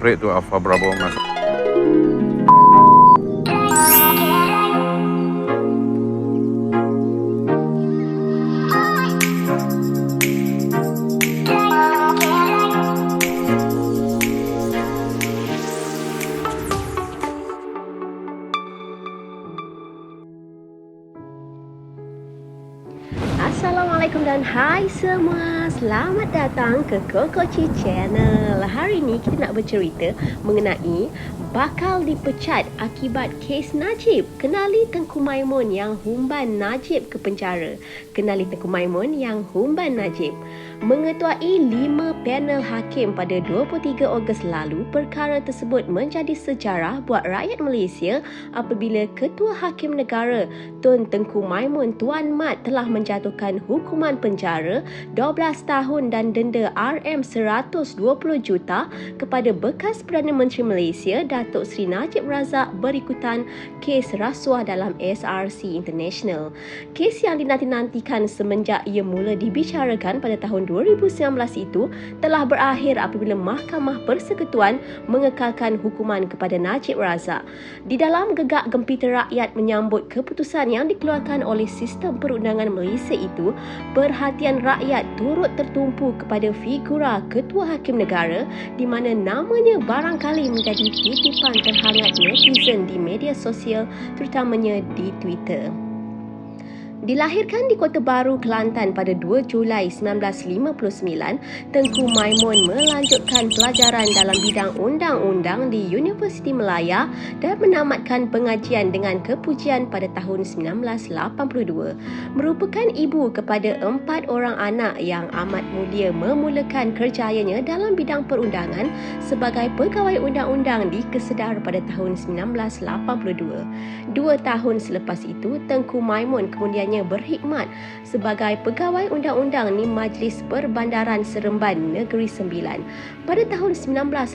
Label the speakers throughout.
Speaker 1: Perit tu Alpha Bravo masuk.
Speaker 2: Assalamualaikum dan hai semua. Selamat datang ke Kokoci Channel. Hari ini kita nak bercerita mengenai bakal dipecat akibat kes Najib. Kenali Tengku Maimun yang humban Najib ke penjara. Kenali Tengku Maimun yang humban Najib. Mengetuai 5 panel hakim pada 23 Ogos lalu, perkara tersebut menjadi sejarah buat rakyat Malaysia apabila Ketua Hakim Negara Tun Tengku Maimun Tuan Mat telah menjatuhkan hukuman penjara 12 tahun dan denda RM120 juta kepada bekas Perdana Menteri Malaysia Datuk Seri Najib Razak berikutan kes rasuah dalam SRC International. Kes yang dinanti-nantikan semenjak ia mula dibicarakan pada tahun 2019 itu telah berakhir apabila Mahkamah Persekutuan mengekalkan hukuman kepada Najib Razak. Di dalam gegak gempita rakyat menyambut keputusan yang dikeluarkan oleh sistem perundangan Malaysia itu, perhatian rakyat turut tertumpu kepada figura Ketua Hakim Negara di mana namanya barangkali menjadi titipan terhangat netizen di media sosial, terutamanya di Twitter. Dilahirkan di Kota Baru, Kelantan pada 2 Julai 1959, Tengku Maimun melanjutkan pelajaran dalam bidang undang-undang di Universiti Malaya dan menamatkan pengajian dengan kepujian pada tahun 1982. Merupakan ibu kepada 4 orang anak yang amat mulia, memulakan kerjayanya dalam bidang perundangan sebagai pegawai undang-undang di Kesedar pada tahun 1982. 2 tahun selepas itu, Tengku Maimun kemudian berkhidmat sebagai pegawai undang-undang di Majlis Perbandaran Seremban Negeri Sembilan. Pada tahun 1986,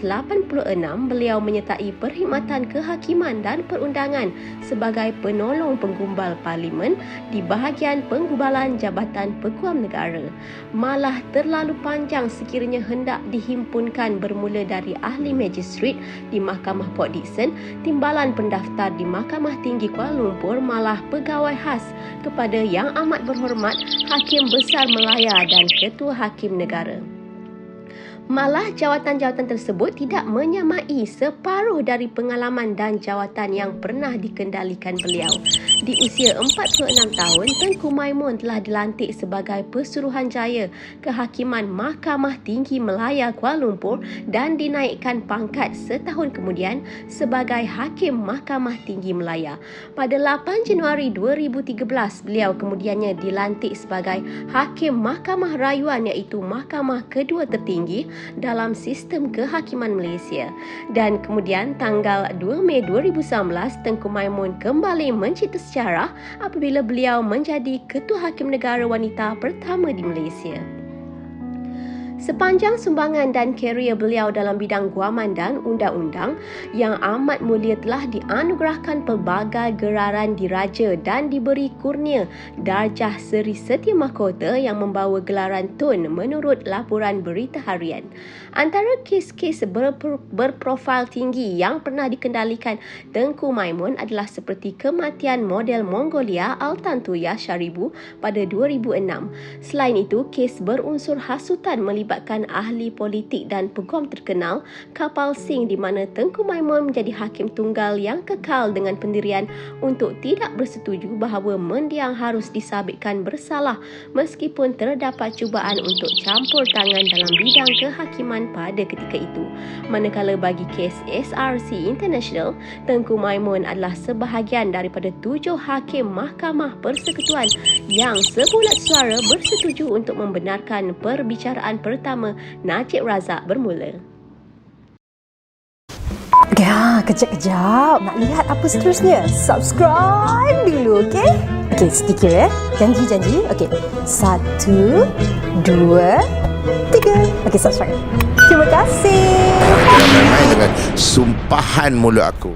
Speaker 2: beliau menyertai perkhidmatan kehakiman dan perundangan sebagai penolong penggumbal Parlimen di bahagian penggubalan Jabatan Peguam Negara. Malah terlalu panjang sekiranya hendak dihimpunkan bermula dari ahli magistrat di Mahkamah Port Dickson, timbalan pendaftar di Mahkamah Tinggi Kuala Lumpur, malah pegawai khas kepada Yang Amat Berhormat Hakim Besar Malaya dan Ketua Hakim Negara. Malah jawatan-jawatan tersebut tidak menyamai separuh dari pengalaman dan jawatan yang pernah dikendalikan beliau. Di usia 46 tahun, Tengku Maimun telah dilantik sebagai Pesuruhanjaya Kehakiman Mahkamah Tinggi Malaya Kuala Lumpur dan dinaikkan pangkat setahun kemudian sebagai Hakim Mahkamah Tinggi Malaya. Pada 8 Januari 2013, beliau kemudiannya dilantik sebagai Hakim Mahkamah Rayuan iaitu Mahkamah kedua tertinggi dalam sistem kehakiman Malaysia. Dan kemudian tanggal 2 Mei 2019, Tengku Maimun kembali mencipta sejarah apabila beliau menjadi Ketua Hakim Negara wanita pertama di Malaysia. Sepanjang sumbangan dan kerjaya beliau dalam bidang guaman dan undang-undang, Yang Amat Mulia telah dianugerahkan pelbagai geraran diraja dan diberi kurnia darjah Seri Setia Mahkota yang membawa gelaran Tun menurut laporan Berita Harian. Antara kes-kes berprofil tinggi yang pernah dikendalikan Tengku Maimun adalah seperti kematian model Mongolia Altantuya Sharibu pada 2006. Selain itu, kes berunsur hasutan melibatkan ahli politik dan peguam terkenal Kapal Singh di mana Tengku Maimun menjadi hakim tunggal yang kekal dengan pendirian untuk tidak bersetuju bahawa mendiang harus disabitkan bersalah meskipun terdapat cubaan untuk campur tangan dalam bidang kehakiman pada ketika itu. Manakala bagi kes SRC International, Tengku Maimun adalah sebahagian daripada 7 hakim Mahkamah Persekutuan yang sebulat suara bersetuju untuk membenarkan perbicaraan pertama Najib Razak bermula.
Speaker 3: Ya, kejap-kejap. Nak lihat apa seterusnya? Subscribe dulu, okey? Okey, sedikit ya. Janji. Okey. 1, 2, 3. Okey, subscribe. Terima kasih.
Speaker 4: Jangan main-main dengan sumpahan mulut aku.